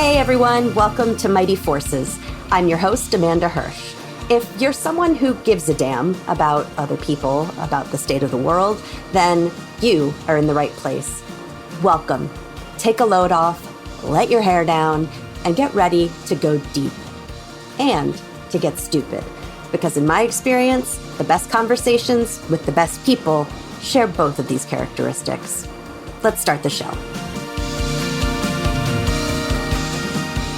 Hey everyone, welcome to Mighty Forces. I'm your host, Amanda Hirsch. If you're someone who gives a damn about other people, about the state of the world, then you are in the right place. Welcome. Take a load off, let your hair down, and get ready to go deep. And to get stupid. Because in my experience, the best conversations with the best people share both of these characteristics. Let's start the show.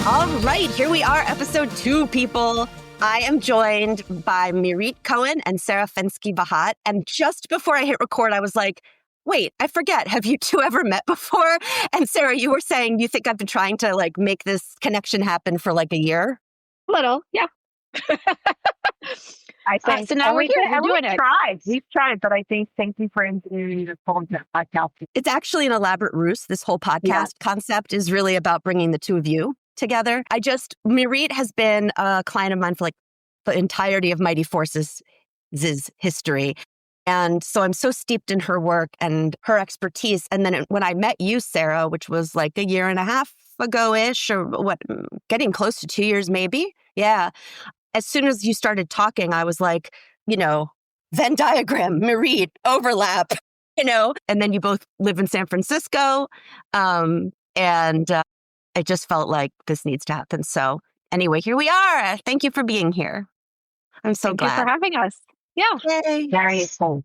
All right, here we are, episode 2, people. I am joined by Mirit Cohen and Sara Fenske Bahat. And just before I hit record, I was like, wait, I forget. Have you two ever met before? And Sara, you were saying you think I've been trying to make this connection happen for a year? Little, yeah. I think so now we're here. We're doing it. We've tried, but I think thank you for engineering the podcast. It's actually an elaborate ruse. This whole podcast concept is really about bringing the two of you together. Mirit has been a client of mine for the entirety of Mighty Forces' history. And so I'm so steeped in her work and her expertise. And then when I met you, Sara, which was a year and a half ago-ish, or getting close to 2 years maybe. Yeah. As soon as you started talking, I was like, Venn diagram, Mirit, overlap, and then you both live in San Francisco. And I just felt like this needs to happen. So anyway, here we are. Thank you for being here. I'm so glad. Thank you for having us. Yeah. Yay. Very cool.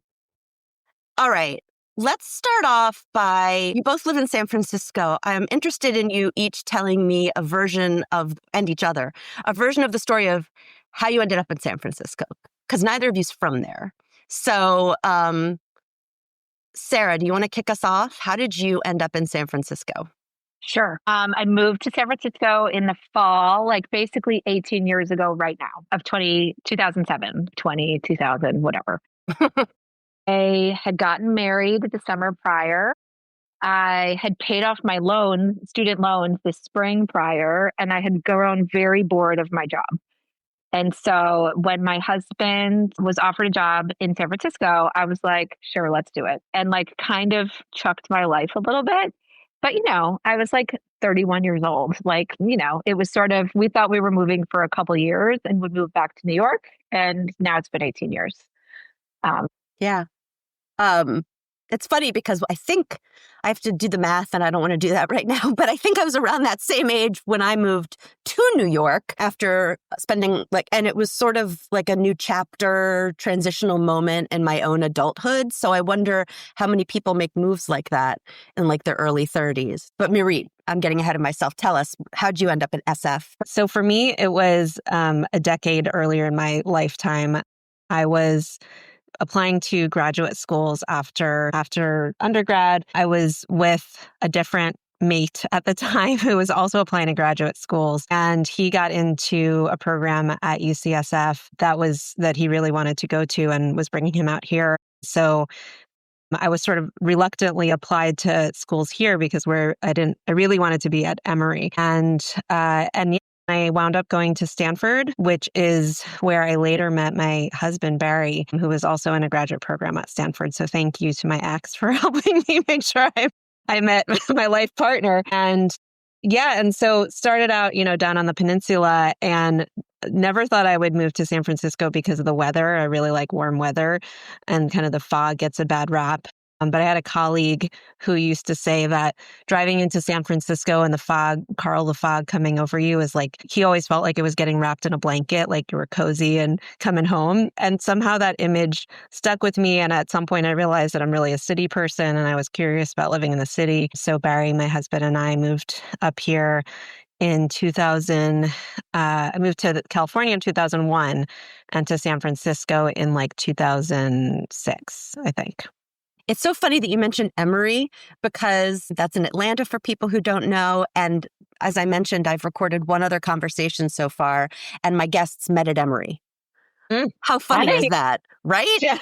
All right. Let's start off by, you both live in San Francisco. I'm interested in you each telling me a version of, and each other, a version of the story of how you ended up in San Francisco, because neither of you's from there. So, Sara, do you want to kick us off? How did you end up in San Francisco? Sure. I moved to San Francisco in the fall, basically 18 years ago right now, of 2007, 2000, whatever. I had gotten married the summer prior. I had paid off my student loans this spring prior, and I had grown very bored of my job. And so when my husband was offered a job in San Francisco, I was like, sure, let's do it. And kind of chucked my life a little bit. But, I was 31 years old. It was sort of, we thought we were moving for a couple years and would move back to New York. And now it's been 18 years. Yeah. It's funny because I think I have to do the math and I don't want to do that right now, but I think I was around that same age when I moved to New York after spending and it was sort of a new chapter, transitional moment in my own adulthood. So I wonder how many people make moves like that in their early 30s. But Mirit, I'm getting ahead of myself. Tell us, how'd you end up in SF? So for me, it was a decade earlier in my lifetime. I was applying to graduate schools after undergrad. I was with a different mate at the time who was also applying to graduate schools. And he got into a program at UCSF that he really wanted to go to and was bringing him out here. So I was sort of reluctantly applied to schools here because I really wanted to be at Emory. And I wound up going to Stanford, which is where I later met my husband, Barry, who was also in a graduate program at Stanford. So thank you to my ex for helping me make sure I met my life partner. And so started out, down on the peninsula and never thought I would move to San Francisco because of the weather. I really like warm weather and kind of the fog gets a bad rap. But I had a colleague who used to say that driving into San Francisco and the fog coming over you is he always felt like it was getting wrapped in a blanket, like you were cozy and coming home. And somehow that image stuck with me. And at some point I realized that I'm really a city person and I was curious about living in the city. So Barry, my husband, and I moved up here in 2000. I moved to California in 2001 and to San Francisco in 2006, I think. It's so funny that you mentioned Emory because that's in Atlanta for people who don't know. And as I mentioned, I've recorded one other conversation so far and my guests met at Emory. How funny is that, right? Yeah.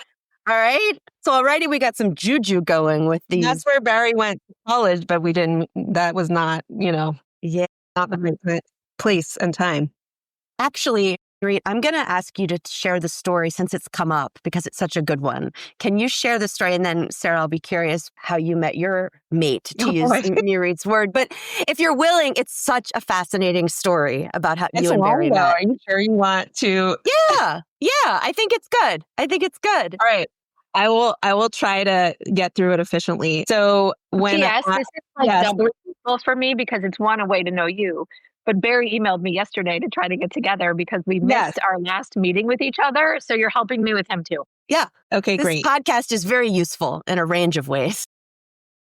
All right. So already we got some juju going with these. That's where Barry went to college, but that was not, not the right place and time. Actually, Mirit, I'm going to ask you to share the story since it's come up because it's such a good one. Can you share the story? And then, Sara, I'll be curious how you met your mate, to use Mirit's word. But if you're willing, it's such a fascinating story about how you and Barry met. Are you sure you want to? Yeah. I think it's good. All right. I will try to get through it efficiently. So when P.S. This is double useful for me because it's a way to know you. But Barry emailed me yesterday to try to get together because we missed our last meeting with each other. So you're helping me with him too. Yeah. Okay, great. This podcast is very useful in a range of ways.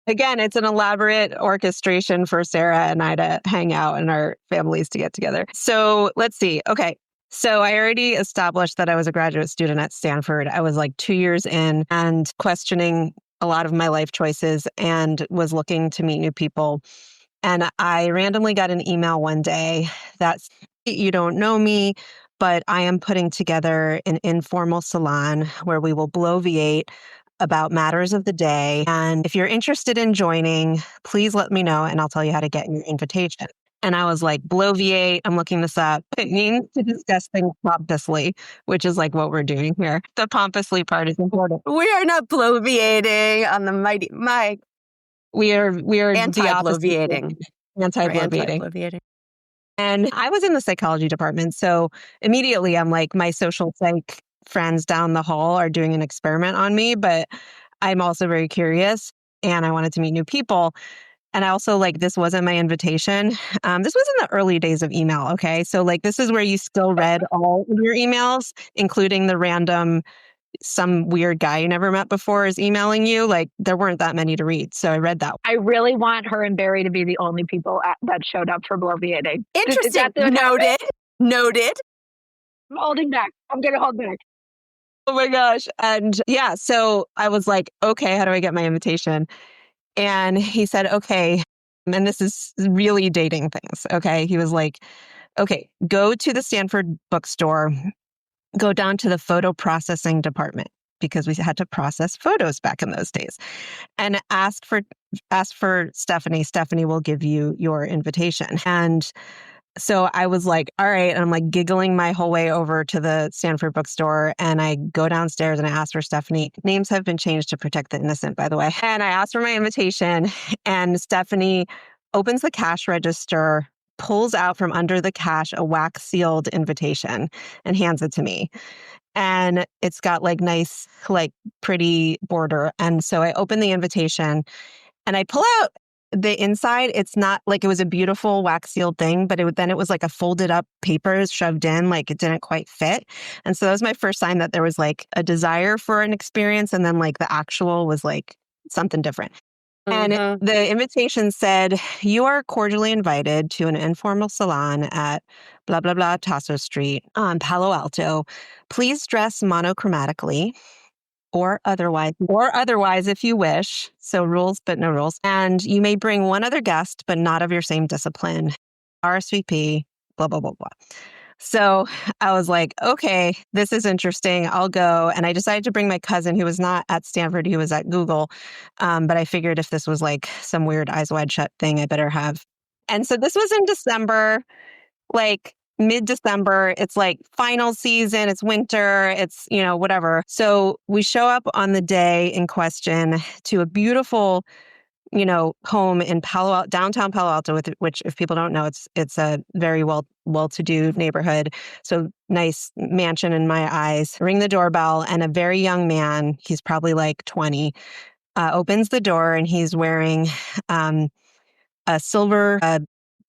Again, it's an elaborate orchestration for Sara and I to hang out and our families to get together. So let's see. Okay. So I already established that I was a graduate student at Stanford. I was like 2 years in and questioning a lot of my life choices and was looking to meet new people. And I randomly got an email one day that's, you don't know me, but I am putting together an informal salon where we will bloviate about matters of the day. And if you're interested in joining, please let me know and I'll tell you how to get your invitation. And I was like, bloviate, I'm looking this up. It means to discuss things pompously, which is like what we're doing here. The pompously part is important. We are not bloviating on the mighty mic. We are anti-bloviating. Anti-bloviating. And I was in the psychology department. So immediately I'm like, my social psych friends down the hall are doing an experiment on me, but I'm also very curious and I wanted to meet new people. And I also this wasn't my invitation. This was in the early days of email. Okay. So this is where you still read all of your emails, including the random, some weird guy you never met before is emailing you. There weren't that many to read. So I read that. I really want her and Barry to be the only people that showed up for bloviating. Interesting. Noted. I'm holding back. I'm going to hold back. Oh my gosh. And yeah, so I was like, okay, how do I get my invitation? And he said, okay, and this is really dating things. Okay. He was like, okay, go to the Stanford bookstore, go down to the photo processing department because we had to process photos back in those days, and ask for Stephanie. Stephanie will give you your invitation. And so I was like, all right. And I'm giggling my whole way over to the Stanford bookstore. And I go downstairs and I ask for Stephanie. Names have been changed to protect the innocent, by the way. And I asked for my invitation. And Stephanie opens the cash register, pulls out from under the cash a wax sealed invitation and hands it to me. And it's got nice, pretty border. And so I open the invitation and I pull out the inside. It's not it was a beautiful wax sealed thing, but then it was a folded up paper shoved in, it didn't quite fit. And so that was my first sign that there was a desire for an experience. And then the actual was something different. And the invitation said, you are cordially invited to an informal salon at blah, blah, blah, Tasso Street on Palo Alto. Please dress monochromatically or otherwise if you wish. So rules, but no rules. And you may bring one other guest, but not of your same discipline. RSVP, blah, blah, blah, blah. So I was like, okay, this is interesting. I'll go. And I decided to bring my cousin who was not at Stanford, he was at Google. But I figured if this was some weird eyes wide shut thing, I better have. And so this was in December, mid-December. It's final season, it's winter, it's, whatever. So we show up on the day in question to a beautiful, home in downtown Palo Alto, which if people don't know, it's a very well-to-do neighborhood. So nice mansion in my eyes. Ring the doorbell and a very young man, he's probably 20, opens the door and he's wearing a silver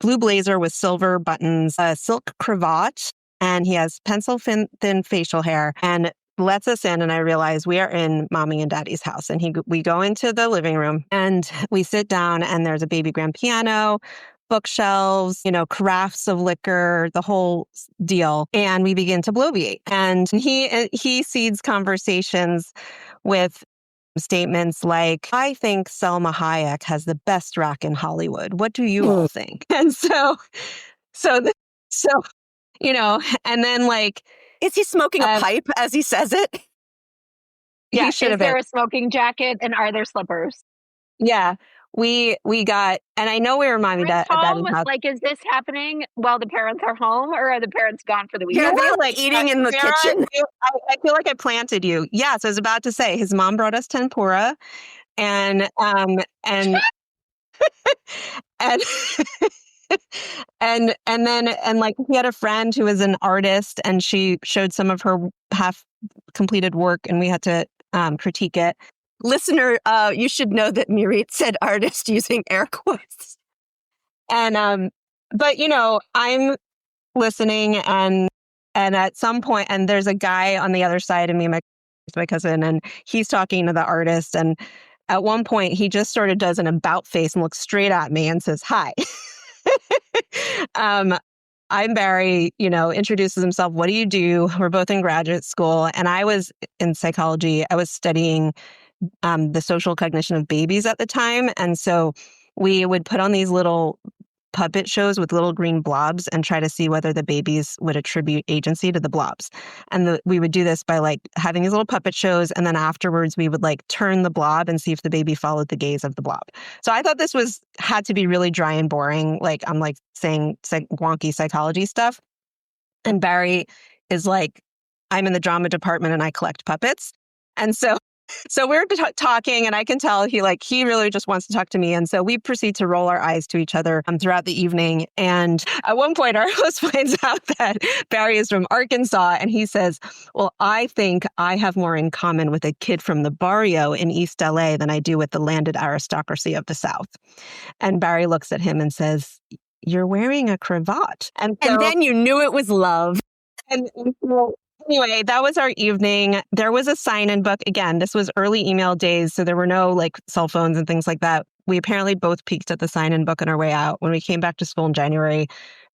blue blazer with silver buttons, a silk cravat, and he has pencil-thin facial hair and lets us in. And I realize we are in mommy and daddy's house. And we go into the living room and we sit down and there's a baby grand piano, bookshelves, carafes of liquor, the whole deal. And we begin to bloviate. And he seeds conversations with statements like, I think Selma Hayek has the best rack in Hollywood. What do you all think? And so, and then is he smoking a pipe as he says it? Yeah. Is there a smoking jacket and are there slippers? Yeah. we got, and I know we were mommy Parents daddy's home? house. Like, is this happening while the parents are home, or are the parents gone for the Yeah, weekend? are they like eating in the Sarah, kitchen? I feel like I planted you. Yes, I was about to say his mom brought us tempura, and and and and like he had a friend who was an artist, and she showed some of her half completed work, and we had to critique it. Listener, you should know that Mirit said artist using air quotes. And but you know, I'm listening, and at some point, and there's a guy on the other side of me, my cousin, and he's talking to the artist, and at one point he just sort of does an about face and looks straight at me and says, "Hi." I'm Barry, you know, introduces himself. What do you do? We're both in graduate school. And I was in psychology. I was studying the social cognition of babies at the time. And so we would put on these little puppet shows with little green blobs and try to see whether the babies would attribute agency to the blobs. And we would do this by like having these little puppet shows. And then afterwards we would like turn the blob and see if the baby followed the gaze of the blob. So I thought this had to be really dry and boring. Like I'm like saying wonky psychology stuff. And Barry is like, I'm in the drama department and I collect puppets. And so we're talking, and I can tell he really just wants to talk to me. And so we proceed to roll our eyes to each other throughout the evening. And at one point, our host finds out that Barry is from Arkansas, and he says, "Well, I think I have more in common with a kid from the barrio in East LA than I do with the landed aristocracy of the South." And Barry looks at him and says, "You're wearing a cravat." And then you knew it was love. And so anyway, that was our evening. There was a sign-in book. Again, this was early email days, so there were no like cell phones and things like that. We apparently both peeked at the sign-in book on our way out. When we came back to school in January,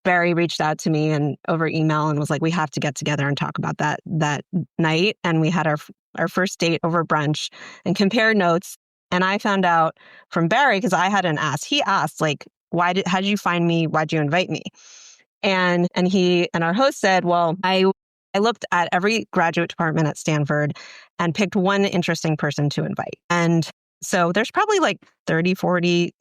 Barry reached out to me and over email and was like, "We have to get together and talk about that night." And we had our first date over brunch and compared notes. And I found out from Barry, because I hadn't asked. He asked, like, how did you find me? Why'd you invite me? And our host said, "Well, I looked at every graduate department at Stanford and picked one interesting person to invite." And so there's probably like 30, 40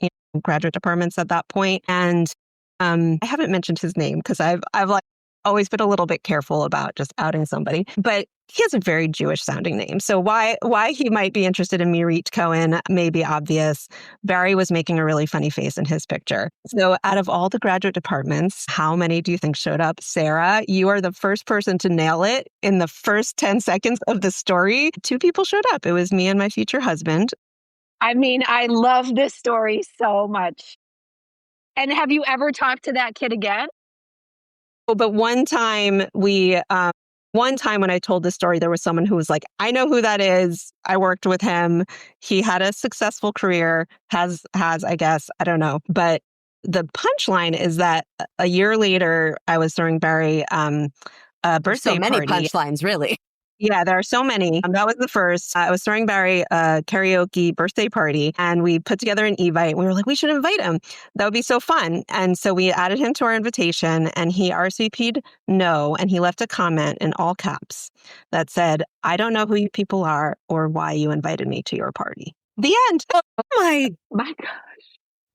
graduate departments at that point. And I haven't mentioned his name because I've like always been a little bit careful about just outing somebody. But he has a very Jewish sounding name. So why he might be interested in Mirit Cohen may be obvious. Barry was making a really funny face in his picture. So out of all the graduate departments, how many do you think showed up? Sarah, you are the first person to nail it in the first 10 seconds of the story. 2 people showed up. It was me and my future husband. I mean, I love this story so much. And have you ever talked to that kid again? But one time when I told this story, there was someone who was like, "I know who that is. I worked with him. He had a successful career, has, I guess, I don't know." But the punchline is that a year later, I was throwing Barry a birthday So many party. punchlines, really. Yeah, there are so many. That was the first. I was throwing Barry a karaoke birthday party, and we put together an Evite. We were like, we should invite him. That would be so fun. And so we added him to our invitation, and he RSVP'd no, and he left a comment in all caps that said, "I don't know who you people are or why you invited me to your party." The end. Oh my God.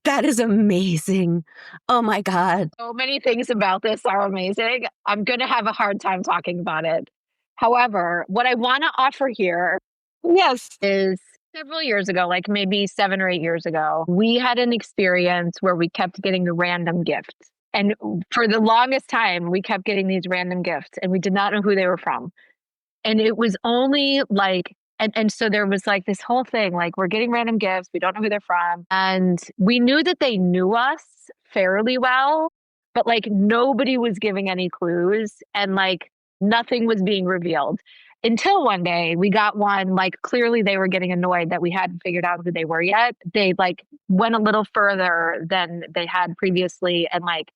That is amazing. Oh my God. So many things about this are amazing. I'm going to have a hard time talking about it. However, what I want to offer here Yes. is several years ago, like maybe 7 or 8 years ago, we had an experience where we kept getting random gifts. And for the longest time, we kept getting these random gifts and we did not know who they were from. And it was only like, and so there was like this whole thing, like we're getting random gifts, we don't know who they're from. And we knew that they knew us fairly well, but like nobody was giving any clues and like nothing was being revealed until one day we got one, like clearly they were getting annoyed that we hadn't figured out who they were yet. They like went a little further than they had previously and like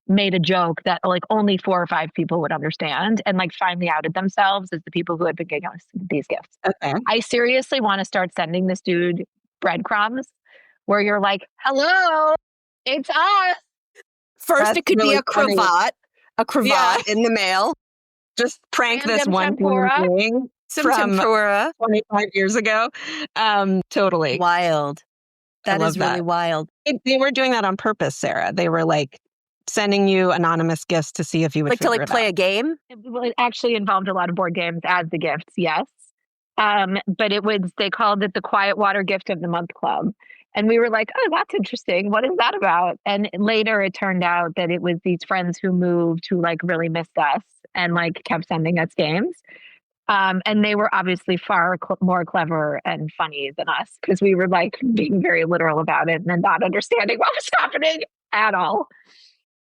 made a joke that like only 4 or 5 people would understand and like finally outed themselves as the people who had been getting us these gifts. Okay. I seriously want to start sending this dude breadcrumbs where you're like, "Hello, it's us." First, That's it could really be a cravat Yeah. in the mail. Just prank this Random one tempura. human being Some from tempura. 25 years ago. Totally. Wild. That love is really that. wild. They were doing that on purpose, Sarah. They were like sending you anonymous gifts to see if you would Like to figure like it play out. a game? It actually involved a lot of board games as the gifts, yes. But they called it the Quiet Water Gift of the Month Club. And we were like, oh, that's interesting. What is that about? And later it turned out that it was these friends who moved who like really missed us and like kept sending us games. And they were obviously far more clever and funny than us because we were like being very literal about it and then not understanding what was happening at all.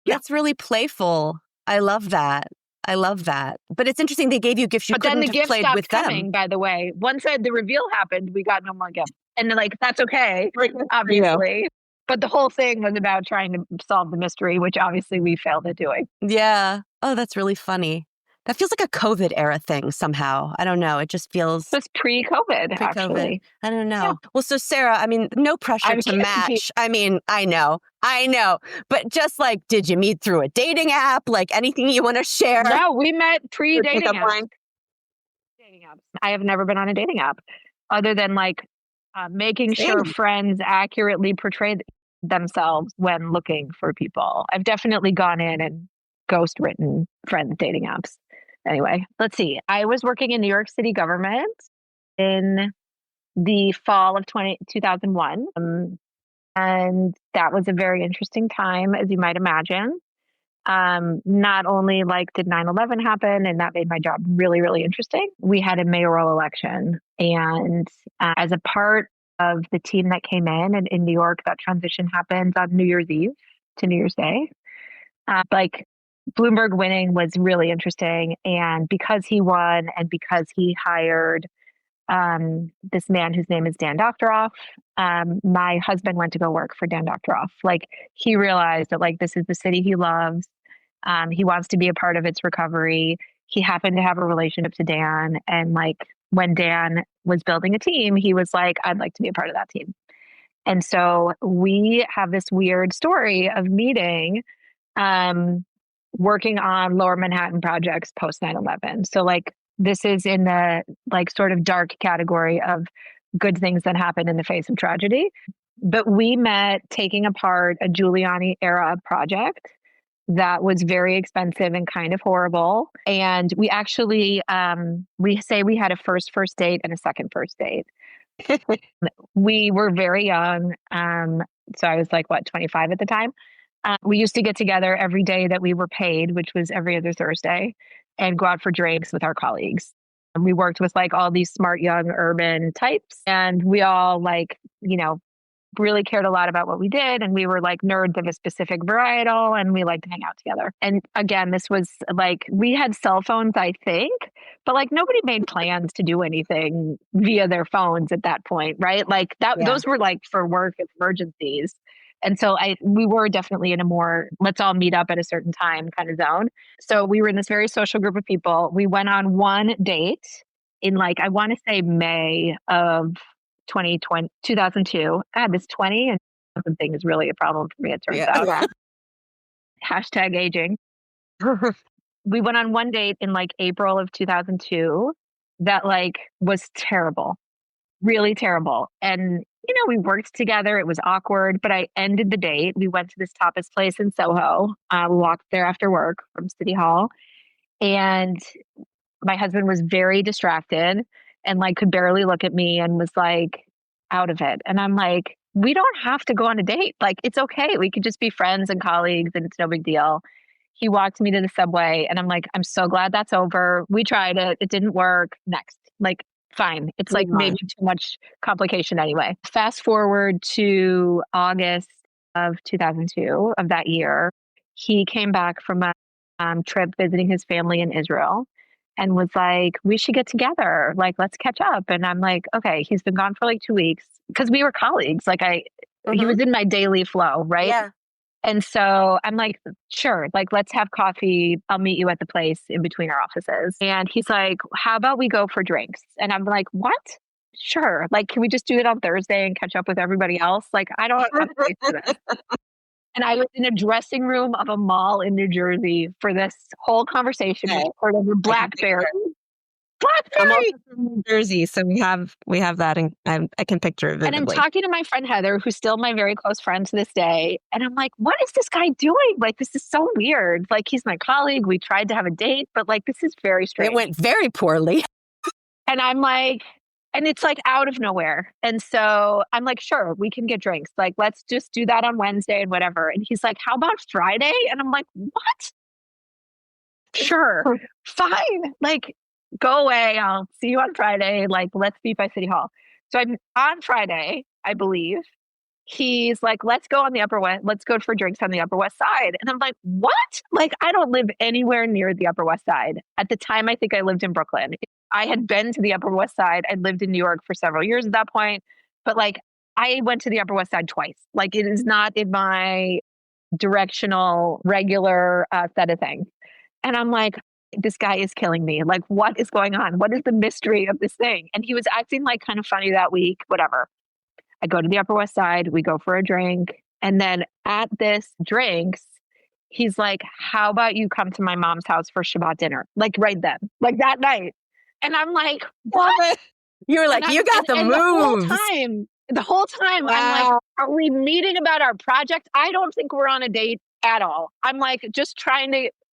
That's really playful. I love that. I love that. But it's interesting they gave you gifts you But then couldn't the have gift played stopped with coming, them. by the way. Once the reveal happened, we got no more gifts. And like, that's okay, Right, good for you. obviously. But the whole thing was about trying to solve the mystery, which obviously we failed at doing. Yeah. Oh, that's really funny. That feels like a COVID era thing somehow. I don't know. It just feels Just pre-COVID, pre-COVID. actually. I don't know. Yeah. Well, so Sarah, I mean, no pressure I'm to kidding. match. I mean, I know. But just like, did you meet through a dating app? Like anything you want to share? No, we met pre-dating Pickup apps. line? Dating apps. I have never been on a dating app other than like making sure Same. friends accurately portray themselves when looking for people. I've definitely gone in and ghost written friends dating apps. Anyway, let's see. I was working in New York City government in the fall of 2001. And that was a very interesting time, as you might imagine. Not only like did 9/11 happen, and that made my job really, really interesting. We had a mayoral election. And as a part of the team that came in New York, that transition happened on New Year's Eve to New Year's Day. Like Bloomberg winning was really interesting. And because he won and because he hired this man whose name is Dan Doctoroff, my husband went to go work for Dan Doctoroff. Like he realized that like this is the city he loves. He wants to be a part of its recovery. He happened to have a relationship to Dan. And like when Dan was building a team, he was like, I'd like to be a part of that team. And so we have this weird story of meeting, working on Lower Manhattan projects post 9/11. So like this is in the like sort of dark category of good things that happen in the face of tragedy. But we met taking apart a Giuliani era project that was very expensive and kind of horrible. And we actually, we say we had a first date and a second first date. We were very young. So I was like, 25 at the time. We used to get together every day that we were paid, which was every other Thursday, and go out for drinks with our colleagues. And we worked with like all these smart young urban types. And we all like, really cared a lot about what we did. And we were like nerds of a specific varietal and we liked to hang out together. And again, this was like, we had cell phones, I think, but like nobody made plans to do anything via their phones at that point, right? Like those were like for work emergencies. And so we were definitely in a more, let's all meet up at a certain time kind of zone. So we were in this very social group of people. We went on one date in like, I want to say May of 2002. God, this 20 and something is really a problem for me, it turns out. Hashtag aging. We went on one date in like April of 2002 that like was terrible, really terrible. And, we worked together. It was awkward, but I ended the date. We went to this tapas place in Soho. We walked there after work from City Hall. And my husband was very distracted and like could barely look at me and was like out of it. And I'm like, we don't have to go on a date. Like, it's okay. We could just be friends and colleagues and it's no big deal. He walked me to the subway and I'm like, I'm so glad that's over. We tried it. It didn't work. Next. Like, fine. It's like maybe too much complication anyway. Fast forward to August of 2002 of that year. He came back from a trip visiting his family in Israel and was like, we should get together. Like, let's catch up. And I'm like, okay, he's been gone for like 2 weeks because we were colleagues. Like he was in my daily flow. Right. Yeah. And so I'm like, sure, like, let's have coffee. I'll meet you at the place in between our offices. And he's like, how about we go for drinks? And I'm like, what? Sure. Like, can we just do it on Thursday and catch up with everybody else? Like, I don't have to pay for this. And I was in a dressing room of a mall in New Jersey for this whole conversation, which occurred over BlackBerry. I'm also Blackberry. from New Jersey, so we have that, and I can picture it And I'm vividly. talking to my friend Heather, who's still my very close friend to this day. And I'm like, what is this guy doing? Like, this is so weird. Like, he's my colleague. We tried to have a date, but like, this is very strange. It went very poorly. And I'm like, and it's like out of nowhere. And so I'm like, sure, we can get drinks. Like, let's just do that on Wednesday and whatever. And he's like, how about Friday? And I'm like, what? Sure, fine. Like, go away. I'll see you on Friday. Like, let's meet by City Hall. So I'm on Friday, I believe. He's like, let's go on the Upper West. Let's go for drinks on the Upper West Side. And I'm like, what? Like, I don't live anywhere near the Upper West Side. At the time, I think I lived in Brooklyn. I had been to the Upper West Side. I'd lived in New York for several years at that point. But like, I went to the Upper West Side twice. Like, it is not in my directional, regular set of things. And I'm like, this guy is killing me. Like, what is going on? What is the mystery of this thing? And he was acting like kind of funny that week, whatever. I go to the Upper West Side, we go for a drink. And then at this drinks, he's like, how about you come to my mom's house for Shabbat dinner? Like right then, like that night. And I'm like, what? You were like, you got the moves. The whole time, I'm like, are we meeting about our project? I don't think we're on a date at all. I'm like,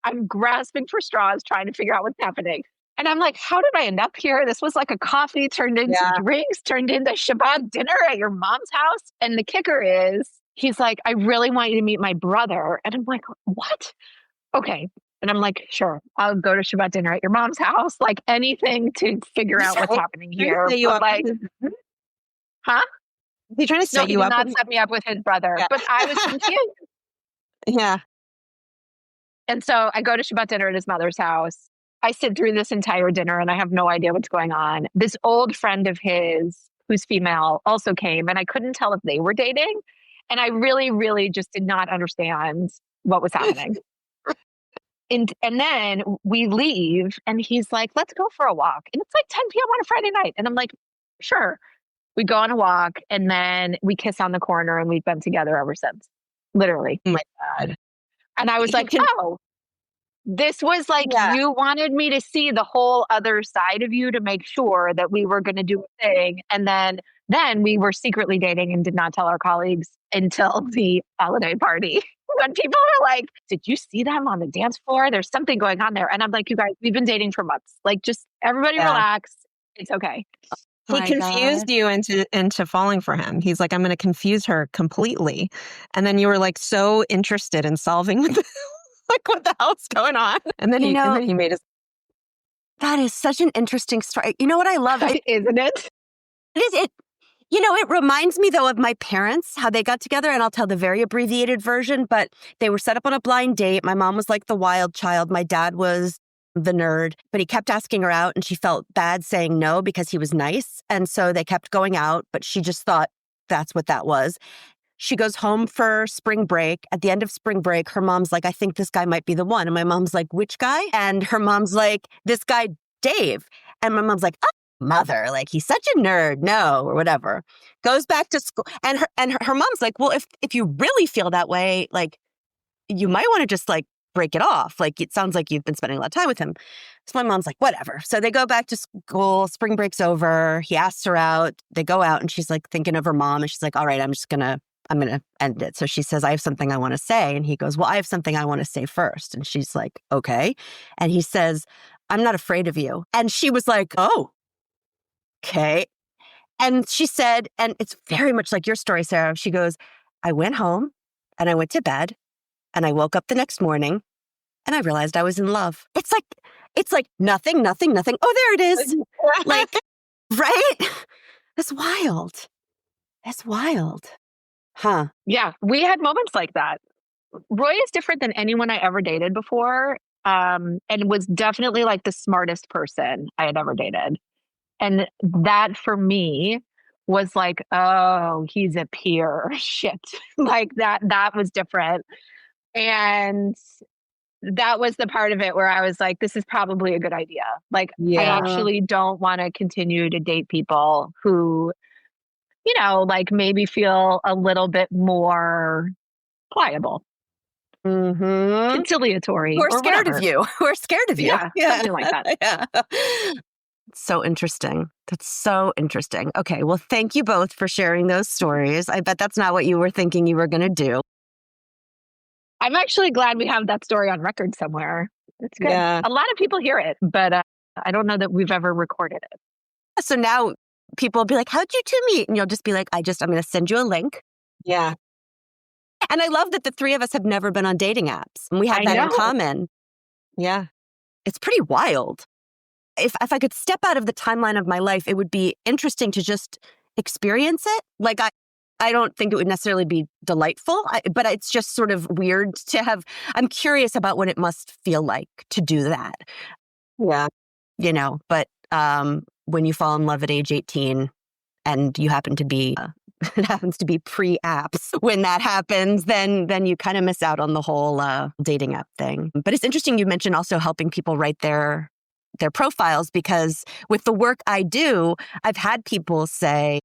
I'm grasping for straws, trying to figure out what's happening. And I'm like, how did I end up here? This was like a coffee turned into drinks, turned into Shabbat dinner at your mom's house. And the kicker is, he's like, I really want you to meet my brother. And I'm like, what? Okay. And I'm like, sure, I'll go to Shabbat dinner at your mom's house. Like anything to figure out what's happening here. But like, huh? Is he trying to set you up? Not set me up with his brother. Yeah. But I was confused. Yeah. And so I go to Shabbat dinner at his mother's house. I sit through this entire dinner and I have no idea what's going on. This old friend of his, who's female, also came, and I couldn't tell if they were dating. And I really, really just did not understand what was happening. And then we leave and he's like, let's go for a walk. And it's like 10 p.m. on a Friday night. And I'm like, sure. We go on a walk and then we kiss on the corner and we've been together ever since. Literally. Oh my God. And I was like, oh, this was like, you wanted me to see the whole other side of you to make sure that we were going to do a thing. And then we were secretly dating and did not tell our colleagues until the holiday party. When people were like, did you see them on the dance floor? There's something going on there. And I'm like, you guys, we've been dating for months. Like, just everybody relax. It's okay. He confused you into falling for him. He's like, I'm going to confuse her completely. And then you were like so interested in solving like what the hell's going on? And then he made his. That is such an interesting story. You know what I love? Isn't it? It is. It reminds me though of my parents, how they got together, and I'll tell the very abbreviated version, but they were set up on a blind date. My mom was like the wild child. My dad was the nerd, but he kept asking her out and she felt bad saying no because he was nice. And so they kept going out, but she just thought that's what that was. She goes home for spring break. At the end of spring break, her mom's like, I think this guy might be the one. And my mom's like, which guy? And her mom's like, this guy, Dave. And my mom's like, oh, mother, like he's such a nerd. No, or whatever. Goes back to school. And her mom's like, well, if you really feel that way, like you might want to just like break it off. Like it sounds like you've been spending a lot of time with him. So my mom's like, whatever. So they go back to school. Spring break's over. He asks her out. They go out and she's like thinking of her mom. And she's like, all right, I'm going to end it. So she says, I have something I want to say. And he goes, well, I have something I want to say first. And she's like, okay. And he says, I'm not afraid of you. And she was like, oh, okay. And she said, and it's very much like your story, Sarah. She goes, I went home and I went to bed and I woke up the next morning and I realized I was in love. It's like nothing. Oh, there it is. Like, right? That's wild. Huh. Yeah, we had moments like that. Roy is different than anyone I ever dated before, and was definitely like the smartest person I had ever dated. And that for me was like, oh, he's a peer. Shit. Like that was different. And that was the part of it where I was like, this is probably a good idea. Like, I actually don't want to continue to date people who, like maybe feel a little bit more pliable, conciliatory, We're scared of you. We're scared of you. Yeah, something like that. Yeah. So interesting. That's so interesting. Okay. Well, thank you both for sharing those stories. I bet that's not what you were thinking you were going to do. I'm actually glad we have that story on record somewhere. It's good. Yeah. A lot of people hear it, but I don't know that we've ever recorded it. So now people will be like, how'd you two meet? And you'll just be like, I'm going to send you a link. Yeah. And I love that the three of us have never been on dating apps. And we have that in common. Yeah. It's pretty wild. If I could step out of the timeline of my life, it would be interesting to just experience it. Like, I don't think it would necessarily be delightful, but it's just sort of weird to have. I'm curious about what it must feel like to do that. Yeah. But when you fall in love at age 18 and you happen to be, it happens to be pre-apps, when that happens, then you kind of miss out on the whole dating app thing. But it's interesting you mentioned also helping people write their profiles, because with the work I do, I've had people say,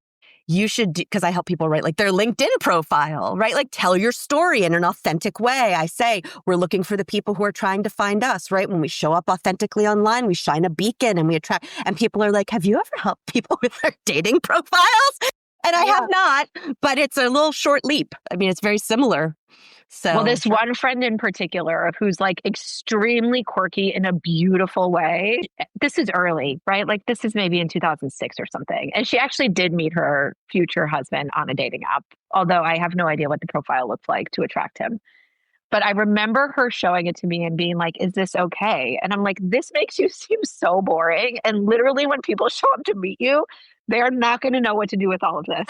you should, because I help people write like their LinkedIn profile, right? Like tell your story in an authentic way. I say, we're looking for the people who are trying to find us, right? When we show up authentically online, we shine a beacon and we attract, and people are like, have you ever helped people with their dating profiles? And I have not, but it's a little short leap. I mean, it's very similar. So, well, this one friend in particular who's like extremely quirky in a beautiful way. This is early, right? Like this is maybe in 2006 or something. And she actually did meet her future husband on a dating app, although I have no idea what the profile looked like to attract him. But I remember her showing it to me and being like, is this okay? And I'm like, this makes you seem so boring. And literally when people show up to meet you, they're not going to know what to do with all of this.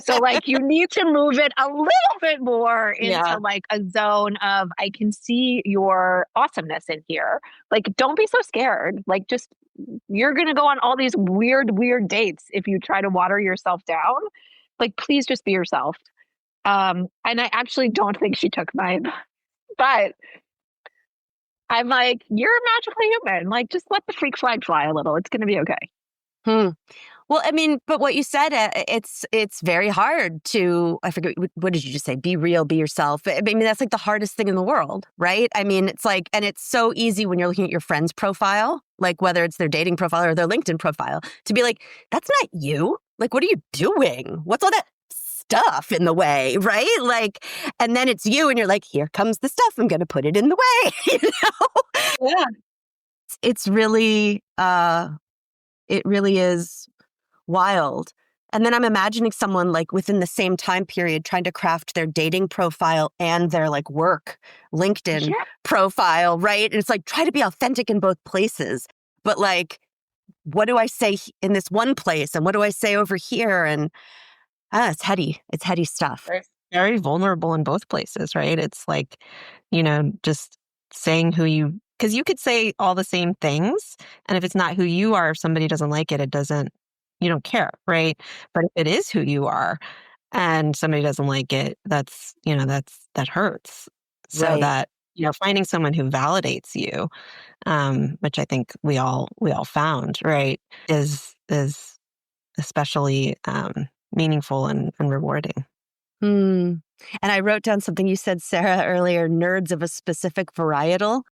So like you need to move it a little bit more into like a zone of, I can see your awesomeness in here. Like, don't be so scared. Like just, you're going to go on all these weird dates if you try to water yourself down. Like, please just be yourself. And I actually don't think she took my advice. But I'm like, you're a magical human. Like, just let the freak flag fly a little. It's going to be okay. Well, I mean, but what you said, it's very hard to, I forget, what did you just say? Be real, be yourself. I mean, that's like the hardest thing in the world, right? I mean, it's like, and it's so easy when you're looking at your friend's profile, like whether it's their dating profile or their LinkedIn profile, to be like, that's not you. Like, what are you doing? What's all that stuff in the way, right? Like, and then it's you and you're like, here comes the stuff. I'm going to put it in the way, Yeah. It's really, it really is wild. And then I'm imagining someone like within the same time period trying to craft their dating profile and their like work LinkedIn profile, right? And it's like, try to be authentic in both places. But like, what do I say in this one place? And what do I say over here? And it's heady. It's heady stuff. Very, very vulnerable in both places, right? It's like, just saying who you, because you could say all the same things. And if it's not who you are, if somebody doesn't like it, you don't care, right? But if it is who you are and somebody doesn't like it, that hurts. So that, finding someone who validates you, which I think we all found, right, is especially meaningful and rewarding. And I wrote down something you said, Sara, earlier, nerds of a specific varietal.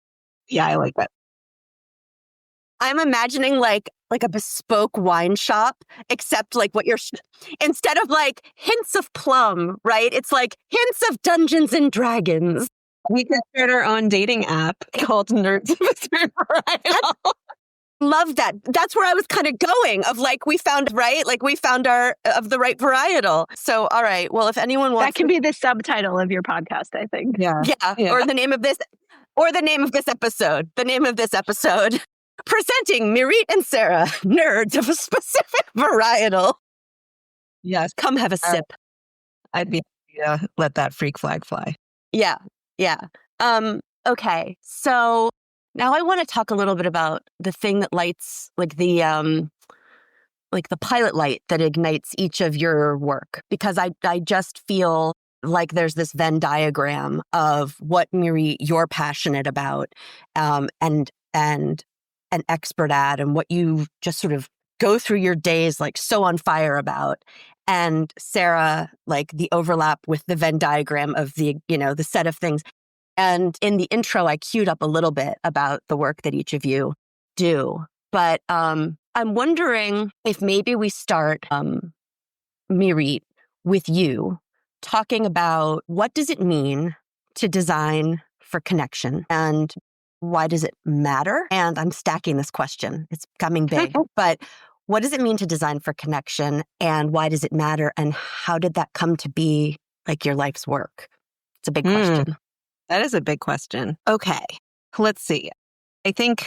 Yeah, I like that. I'm imagining like a bespoke wine shop, except like instead of like hints of plum, right? It's like hints of Dungeons and Dragons. We could start our own dating app called Nerds of a Certain Varietal. Love that. That's where I was kind of going of like, we found the right varietal. So, all right. Well, if anyone wants, that can be the subtitle of your podcast, I think. Yeah. Or the name of this episode, presenting Mirit and Sara, nerds of a specific varietal. Yes. Come have a sip. I'd be let that freak flag fly. Yeah. Okay. So now I want to talk a little bit about the thing that lights, like the pilot light that ignites each of your work, because I just feel like there's this Venn diagram of what, Mirit, you're passionate about, and an expert at, and what you just sort of go through your days like so on fire about. And Sara, like the overlap with the Venn diagram of the set of things. And in the intro, I queued up a little bit about the work that each of you do. But I'm wondering if maybe we start, Mirit, with you talking about what does it mean to design for connection and why does it matter? And I'm stacking this question. It's coming big, but what does it mean to design for connection and why does it matter? And how did that come to be like your life's work? It's a big question. That is a big question. Okay, let's see. I think,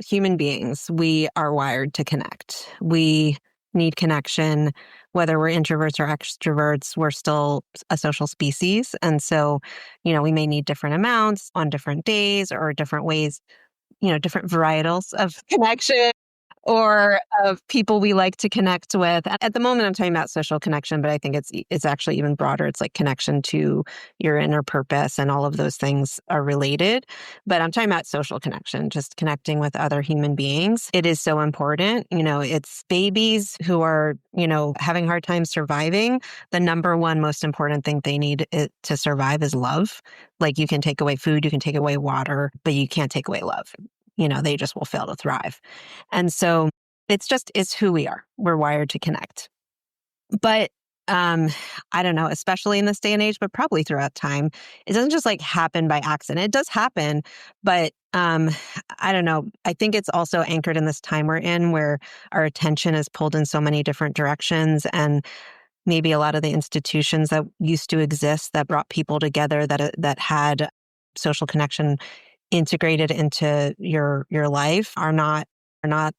human beings, we are wired to connect. We need connection, whether we're introverts or extroverts, we're still a social species. And so, we may need different amounts on different days or different ways, different varietals of connection or of people we like to connect with. At the moment, I'm talking about social connection, but I think it's actually even broader. It's like connection to your inner purpose, and all of those things are related. But I'm talking about social connection, just connecting with other human beings. It is so important. It's babies who are, having a hard time surviving. The number one most important thing they need to survive is love. Like, you can take away food, you can take away water, but you can't take away love. They just will fail to thrive. And so it's who we are. We're wired to connect. But I don't know, especially in this day and age, but probably throughout time, it doesn't just like happen by accident. It does happen, but I don't know. I think it's also anchored in this time we're in where our attention is pulled in so many different directions, and maybe a lot of the institutions that used to exist that brought people together that had social connection integrated into your life are not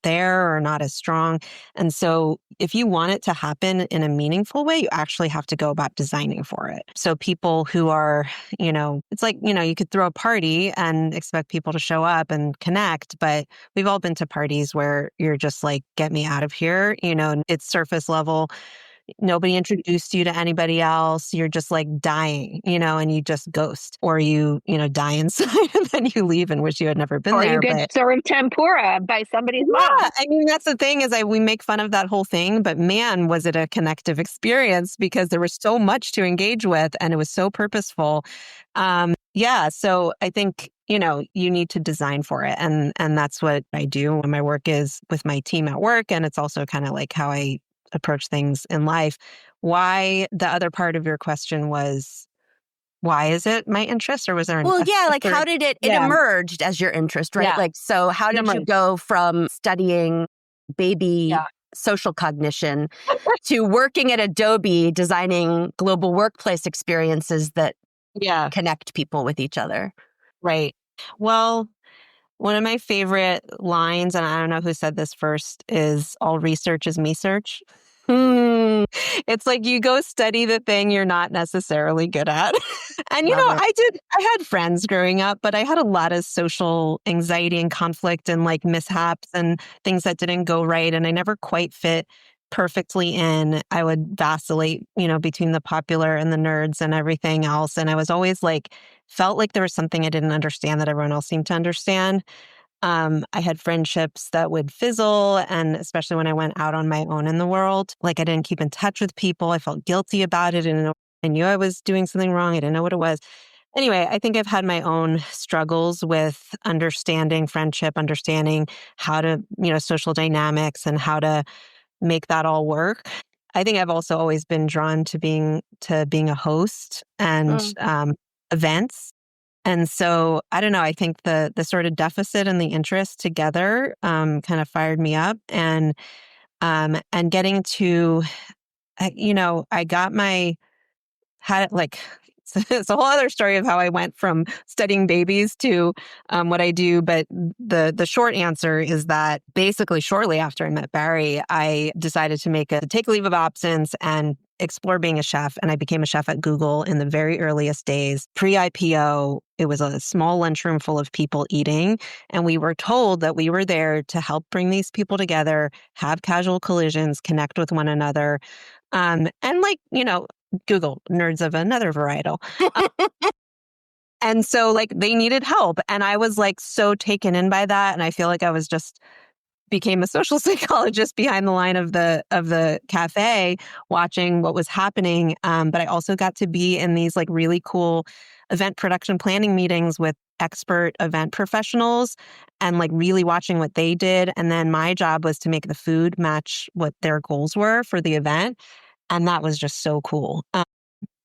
there or not as strong. And so if you want it to happen in a meaningful way, you actually have to go about designing for it. So people who are, it's like, you could throw a party and expect people to show up and connect, but we've all been to parties where you're just like, get me out of here, and it's surface level. Nobody introduced you to anybody else. You're just like dying, and you just ghost, or you die inside and then you leave and wish you had never been or there. you get served tempura by somebody's mom. I mean, that's the thing is we make fun of that whole thing, but man, was it a connective experience because there was so much to engage with and it was so purposeful. So I think, you need to design for it. And that's what I do when my work is with my team at work. And it's also kind of like how I approach things in life. Why the other part of your question was, why is it my interest, or was there how did it emerged as your interest, right? Yeah. Like, so how did you go from studying baby social cognition to working at Adobe designing global workplace experiences that connect people with each other? Right. Well, one of my favorite lines, and I don't know who said this first, is all research is me search. It's like you go study the thing you're not necessarily good at. And, I had friends growing up, but I had a lot of social anxiety and conflict and like mishaps and things that didn't go right. And I never quite fit perfectly in. I would vacillate, between the popular and the nerds and everything else. And I was always like, felt like there was something I didn't understand that everyone else seemed to understand. I had friendships that would fizzle, and especially when I went out on my own in the world, like I didn't keep in touch with people. I felt guilty about it, and I knew I was doing something wrong. I didn't know what it was. Anyway, I think I've had my own struggles with understanding friendship, understanding how to, social dynamics and how to make that all work. I think I've also always been drawn to being a host and events. And so, I don't know, I think the sort of deficit and the interest together kind of fired me up, and getting to, it's a whole other story of how I went from studying babies to what I do. But the short answer is that basically shortly after I met Barry, I decided to take a leave of absence and explore being a chef. And I became a chef at Google in the very earliest days. Pre-IPO, it was a small lunchroom full of people eating. And we were told that we were there to help bring these people together, have casual collisions, connect with one another. And Google, nerds of another varietal. And so they needed help. And I was so taken in by that. And I feel like I was just became a social psychologist behind the line of the cafe, watching what was happening. But I also got to be in these like really cool event production planning meetings with expert event professionals and like really watching what they did. And then my job was to make the food match what their goals were for the event. And that was just so cool.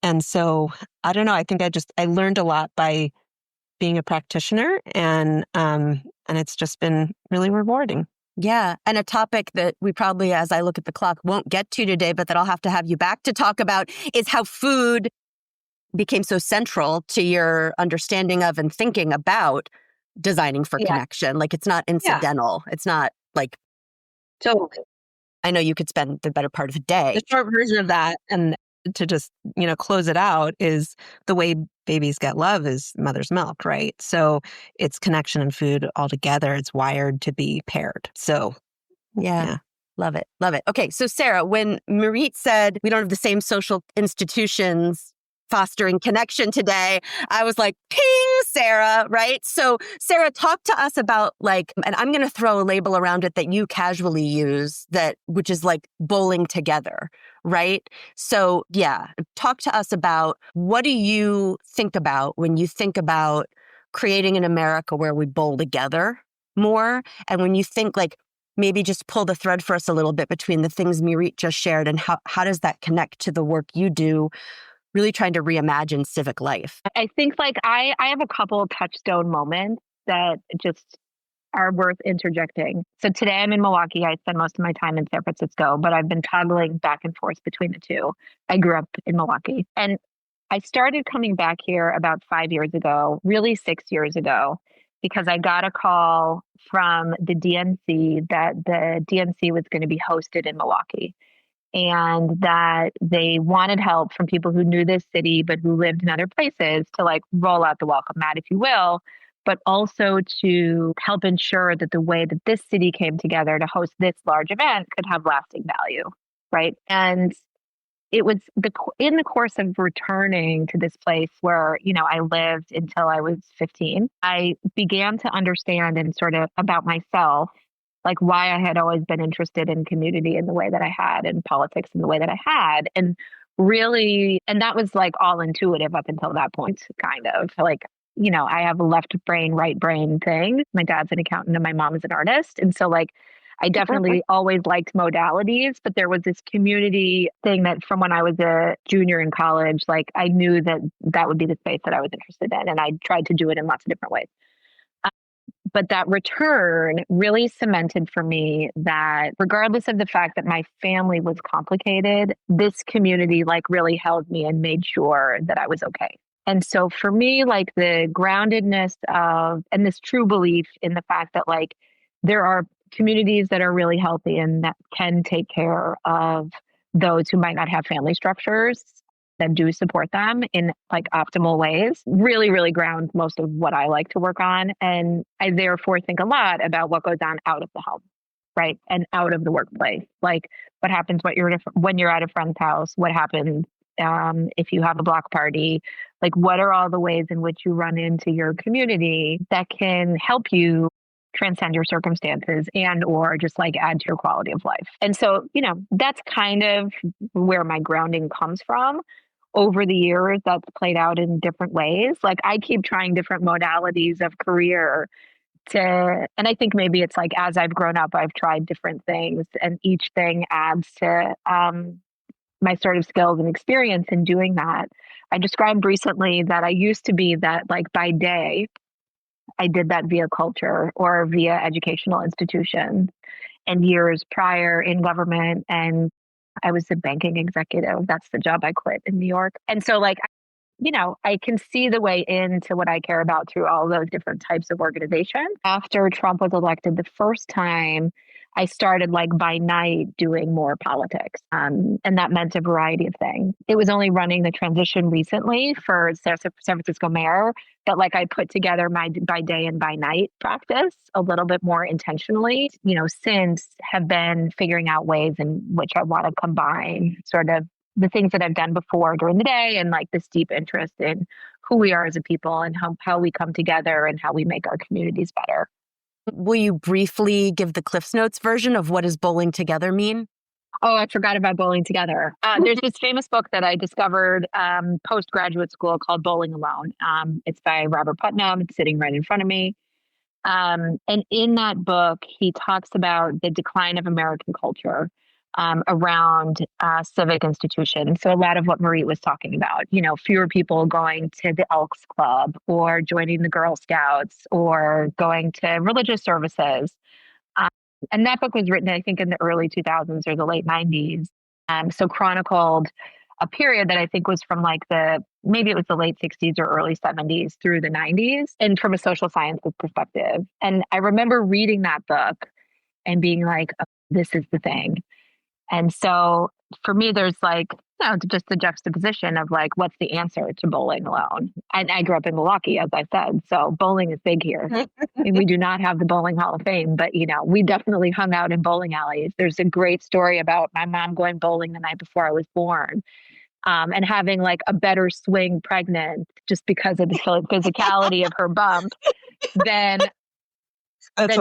And so I don't know, I think I learned a lot by being a practitioner, and it's just been really rewarding. Yeah. And a topic that we probably, as I look at the clock, won't get to today, but that I'll have to have you back to talk about is how food became so central to your understanding of and thinking about designing for connection. Like, it's not incidental. It's not like, Totally. I know you could spend the better part of a day. The short version of that, and to just, close it out, is the way babies get love is mother's milk, right? So it's connection and food all together. It's wired to be paired. So yeah. Love it. Love it. Okay. So Sara, when Mirit said we don't have the same social institutions fostering connection today, I was like, ping, Sara, right? So Sara, talk to us about like, and I'm going to throw a label around it that you casually use, which is like bowling together, right? So yeah, talk to us about, what do you think about when you think about creating an America where we bowl together more? And when you think like, maybe just pull the thread for us a little bit between the things Mirit just shared and how does that connect to the work you do, really trying to reimagine civic life? I think like I have a couple of touchstone moments that just are worth interjecting. So today I'm in Milwaukee. I spend most of my time in San Francisco, but I've been toggling back and forth between the two. I grew up in Milwaukee, and I started coming back here about 5 years ago, really 6 years ago, because I got a call from the DNC that the DNC was going to be hosted in Milwaukee, and that they wanted help from people who knew this city but who lived in other places to like roll out the welcome mat, if you will, but also to help ensure that the way that this city came together to host this large event could have lasting value, right? And it was in the course of returning to this place where, I lived until I was 15, I began to understand and sort of about myself, like why I had always been interested in community in the way that I had, and politics in the way that I had. And really, and that was like all intuitive up until that point, kind of like, I have a left brain, right brain thing. My dad's an accountant and my mom is an artist. And so like, I definitely always liked modalities, but there was this community thing that from when I was a junior in college, like I knew that would be the space that I was interested in. And I tried to do it in lots of different ways. But that return really cemented for me that regardless of the fact that my family was complicated, this community like really held me and made sure that I was okay. And so for me, like the groundedness of, and this true belief in the fact that like there are communities that are really healthy and that can take care of those who might not have family structures that do support them in like optimal ways really, really ground most of what I like to work on. And I therefore think a lot about what goes on out of the home, right? And out of the workplace. Like what happens when you're at a friend's house, what happens if you have a block party, like what are all the ways in which you run into your community that can help you transcend your circumstances and or just like add to your quality of life. And so, that's kind of where my grounding comes from. Over the years, that's played out in different ways. Like I keep trying different modalities of career and I think maybe it's like as I've grown up, I've tried different things, and each thing adds to my sort of skills and experience in doing that. I described recently that I used to be that like by day, I did that via culture or via educational institutions, and years prior in government. And I was a banking executive. That's the job I quit in New York. And so like, I can see the way into what I care about through all those different types of organizations. After Trump was elected the first time, I started like by night doing more politics. And that meant a variety of things. It was only running the transition recently for San Francisco mayor that like I put together my by day and by night practice a little bit more intentionally, since have been figuring out ways in which I want to combine sort of the things that I've done before during the day and like this deep interest in who we are as a people and how we come together and how we make our communities better. Will you briefly give the Cliff's Notes version of what does bowling together mean? Oh, I forgot about Bowling Together. There's this famous book that I discovered post-graduate school called Bowling Alone. It's by Robert Putnam. It's sitting right in front of me. And in that book, he talks about the decline of American culture around civic institutions. So a lot of what Mirit was talking about, fewer people going to the Elks Club or joining the Girl Scouts or going to religious services. And that book was written, I think, in the early 2000s or the late 90s. So chronicled a period that I think was from maybe it was the late 60s or early 70s through the 90s, and from a social sciences perspective. And I remember reading that book and being like, oh, this is the thing. And so for me, there's just the juxtaposition of what's the answer to bowling alone? And I grew up in Milwaukee, as I said, so bowling is big here. And we do not have the Bowling Hall of Fame, but we definitely hung out in bowling alleys. There's a great story about my mom going bowling the night before I was born, and having a better swing pregnant just because of the physicality of her bump than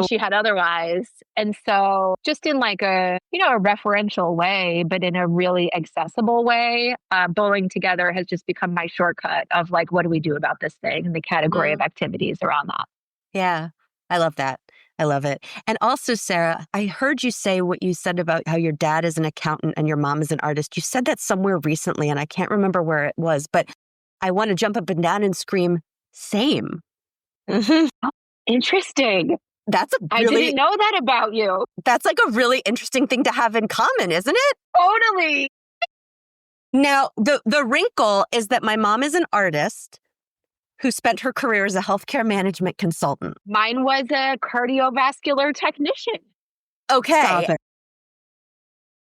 she had otherwise. And so just in a referential way, but in a really accessible way, Bowling Together has just become my shortcut of what do we do about this thing and the category of activities around that. Yeah, I love that. I love it. And also, Sara, I heard you say what you said about how your dad is an accountant and your mom is an artist. You said that somewhere recently, and I can't remember where it was, but I want to jump up and down and scream, same. Oh, interesting. I didn't know that about you. That's a really interesting thing to have in common, isn't it? Totally. Now, the wrinkle is that my mom is an artist who spent her career as a healthcare management consultant. Mine was a cardiovascular technician. Okay.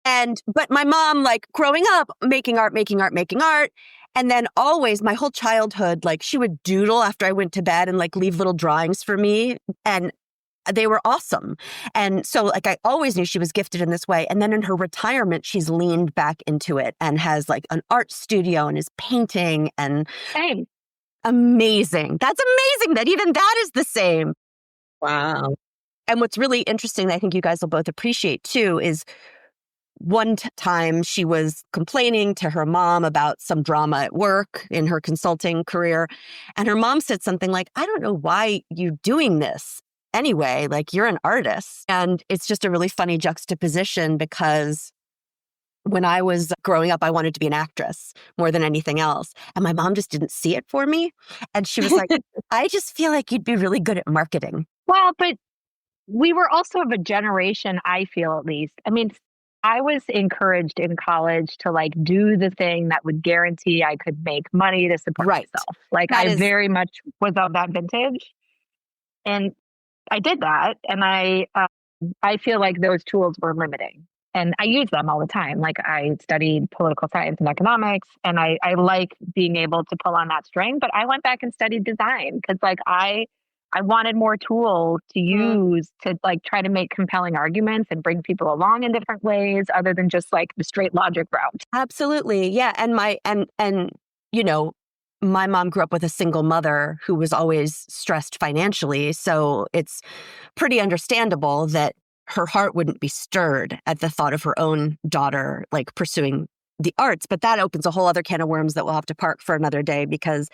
But my mom, growing up, making art. And then always my whole childhood, she would doodle after I went to bed and leave little drawings for me. And they were awesome. And so I always knew she was gifted in this way. And then in her retirement, she's leaned back into it and has an art studio and is painting and same. Amazing. That's amazing that even that is the same. Wow. And what's really interesting that I think you guys will both appreciate too is one time she was complaining to her mom about some drama at work in her consulting career. And her mom said something like, I don't know why you're doing this anyway, you're an artist. And it's just a really funny juxtaposition because when I was growing up, I wanted to be an actress more than anything else. And my mom just didn't see it for me. And she was like, I just feel like you'd be really good at marketing. Well, but we were also of a generation, I feel at least. I mean, I was encouraged in college to do the thing that would guarantee I could make money to support myself. I very much was of that vintage. And I did that. And I feel like those tools were limiting. And I use them all the time. I studied political science and economics, and I like being able to pull on that string. But I went back and studied design because I wanted more tools to use to try to make compelling arguments and bring people along in different ways other than just the straight logic route. Absolutely. Yeah. And my mom grew up with a single mother who was always stressed financially. So it's pretty understandable that her heart wouldn't be stirred at the thought of her own daughter pursuing the arts. But that opens a whole other can of worms that we'll have to park for another day, because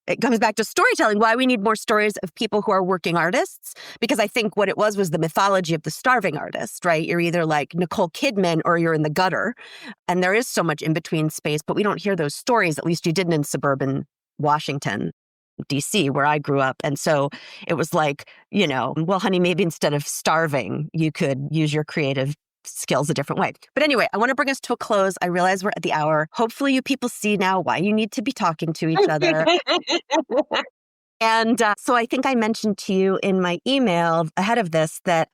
it comes back to storytelling, why we need more stories of people who are working artists. Because I think what it was the mythology of the starving artist, right? You're either like Nicole Kidman or you're in the gutter. And there is so much in between space, but we don't hear those stories. At least you didn't in suburban Washington, D.C., where I grew up. And so it was well, honey, maybe instead of starving, you could use your creative skills a different way. But anyway, I want to bring us to a close. I realize we're at the hour. Hopefully you people see now why you need to be talking to each other. And so I think I mentioned to you in my email ahead of this that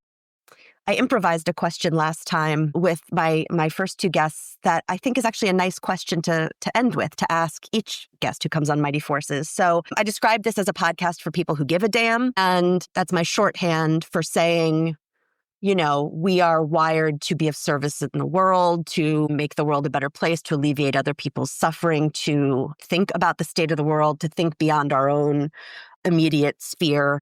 I improvised a question last time with my first two guests that I think is actually a nice question to end with, to ask each guest who comes on Mighty Forces. So I described this as a podcast for people who give a damn. And that's my shorthand for saying, we are wired to be of service in the world, to make the world a better place, to alleviate other people's suffering, to think about the state of the world, to think beyond our own immediate sphere.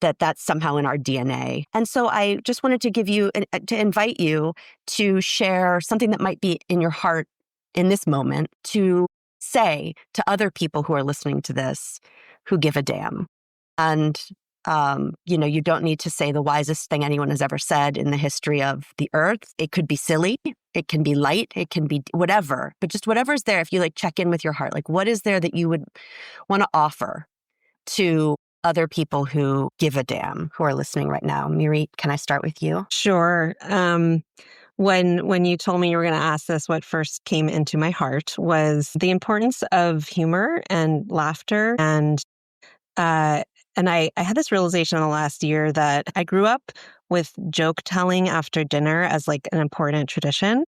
that that's somehow in our DNA. And so I just wanted to to invite you to share something that might be in your heart in this moment to say to other people who are listening to this who give a damn. And, you don't need to say the wisest thing anyone has ever said in the history of the earth. It could be silly. It can be light. It can be whatever. But just whatever's there, if you check in with your heart, what is there that you would want to offer to other people who give a damn, who are listening right now? Mirit, can I start with you? Sure. When you told me you were going to ask this, what first came into my heart was the importance of humor and laughter. And I had this realization in the last year that I grew up with joke telling after dinner as an important tradition.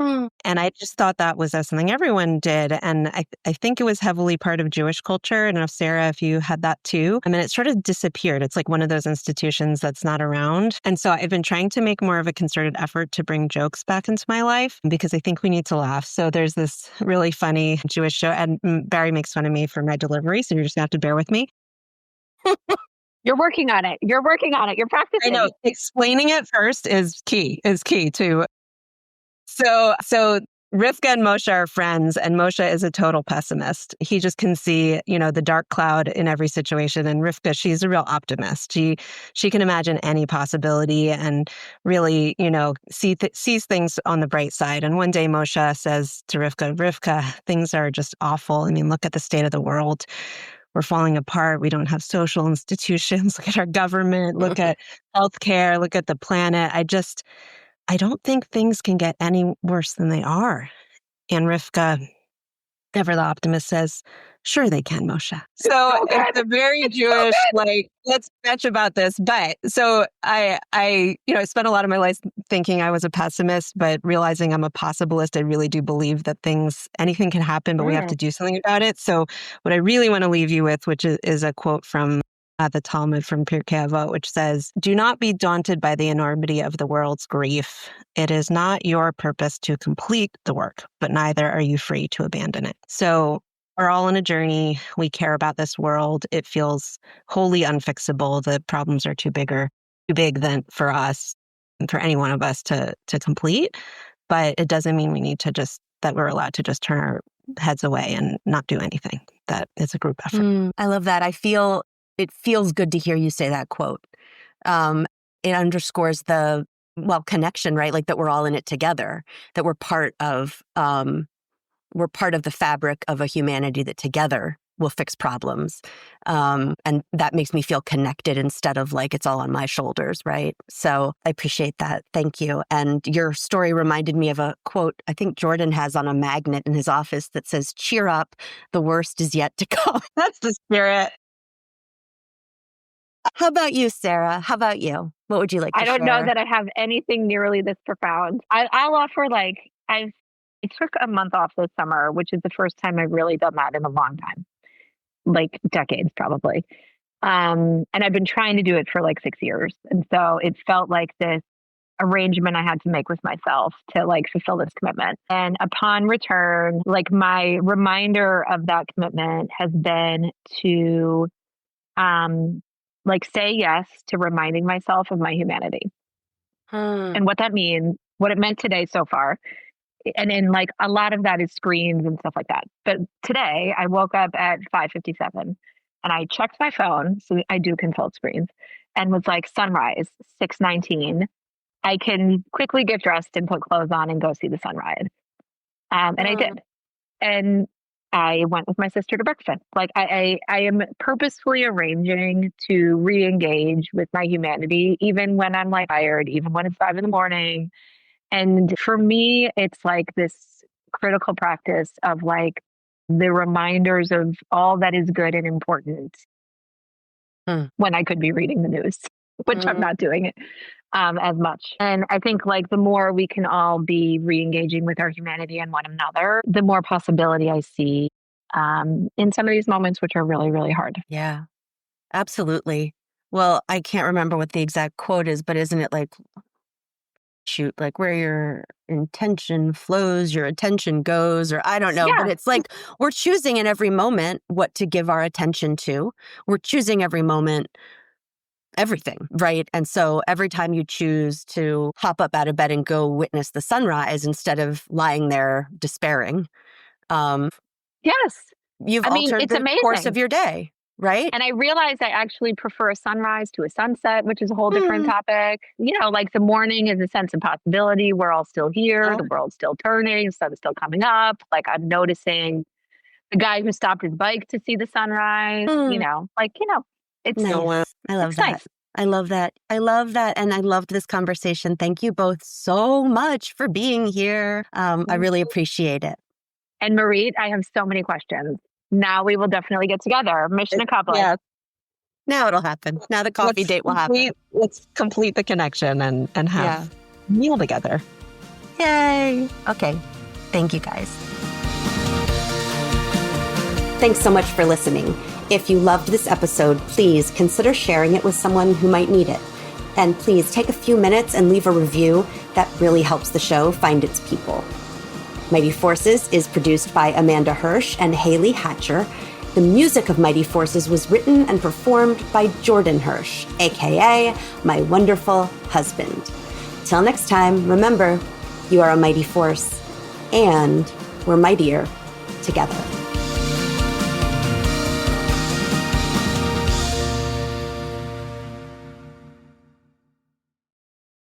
And I just thought that was something everyone did. And I think it was heavily part of Jewish culture. I don't know, Sara, if you had that too. I mean, it sort of disappeared. It's like one of those institutions that's not around. And so I've been trying to make more of a concerted effort to bring jokes back into my life because I think we need to laugh. So there's this really funny Jewish show, and Barry makes fun of me for my delivery. So you're just going to have to bear with me. You're working on it. You're practicing. I know. Explaining it first is key to. So Rivka and Moshe are friends, and Moshe is a total pessimist. He just can see, the dark cloud in every situation. And Rivka, she's a real optimist. She can imagine any possibility and really, sees things on the bright side. And one day Moshe says to Rivka, things are just awful. I mean, look at the state of the world. We're falling apart. We don't have social institutions. Look at our government. Look at healthcare. Look at the planet. I don't think things can get any worse than they are. And Rivka, ever the optimist, says, sure they can, Moshe. So it's a very Jewish, let's bitch about this. But so I spent a lot of my life thinking I was a pessimist, but realizing I'm a possibilist. I really do believe that anything can happen, but we have to do something about it. So what I really want to leave you with, which is a quote from the Talmud from Pirkei Avot, which says, do not be daunted by the enormity of the world's grief. It is not your purpose to complete the work, but neither are you free to abandon it. So we're all on a journey. We care about this world. It feels wholly unfixable. The problems are too big than for us and for any one of us to complete. But it doesn't mean that we're allowed to just turn our heads away and not do anything. That it's a group effort. I love that. It feels good to hear you say that quote. It underscores the connection, right? That we're all in it together, that we're part of the fabric of a humanity that together will fix problems. And that makes me feel connected instead of it's all on my shoulders, right? So I appreciate that. Thank you. And your story reminded me of a quote I think Jordan has on a magnet in his office that says, cheer up, the worst is yet to come. That's the spirit. How about you, Sara? How about you? What would you like to share? I don't know that I have anything nearly this profound. I'll offer I took a month off this summer, which is the first time I've really done that in a long time, decades probably. And I've been trying to do it for 6 years. And so it felt like this arrangement I had to make with myself to fulfill this commitment. And upon return, my reminder of that commitment has been to say yes to reminding myself of my humanity. And what that means, what it meant today so far. And in a lot of that is screens and stuff like that. But today I woke up at 5:57 and I checked my phone. So I do consult screens and was sunrise, 6:19. I can quickly get dressed and put clothes on and go see the sunrise. And I did. And I went with my sister to breakfast. I am purposefully arranging to re-engage with my humanity, even when I'm tired, even when it's 5 a.m. And for me, it's this critical practice of the reminders of all that is good and important when I could be reading the news, which I'm not doing it as much. And I think the more we can all be re-engaging with our humanity and one another, the more possibility I see in some of these moments, which are really, really hard. Yeah, absolutely. Well, I can't remember what the exact quote is, but isn't it where your intention flows, your attention goes, or I don't know, but it's we're choosing in every moment what to give our attention to. We're choosing every moment everything, right? And so every time you choose to hop up out of bed and go witness the sunrise instead of lying there despairing, Yes. you've I mean, altered it's the course amazing. of your day, right? And I realized I actually prefer a sunrise to a sunset, which is a whole different topic. Like the morning is a sense of possibility. We're all still here. Yeah. The world's still turning. The sun's still coming up. Like I'm noticing the guy who stopped his bike to see the sunrise, it's Nice. I love it's that. nice. I love that. I love that. And I loved this conversation. Thank you both so much for being here. I really appreciate it. And Mirit, I have so many questions. Now we will definitely get together. Mission accomplished. Yeah. Now it'll happen. Now the coffee date will happen. Let's complete the connection and have a meal together. Yay. Okay. Thank you guys. Thanks so much for listening. If you loved this episode, please consider sharing it with someone who might need it. And please take a few minutes and leave a review. That really helps the show find its people. Mighty Forces is produced by Amanda Hirsch and Haley Hatcher. The music of Mighty Forces was written and performed by Jordan Hirsch, aka my wonderful husband. Till next time, remember, you are a mighty force, and we're mightier together.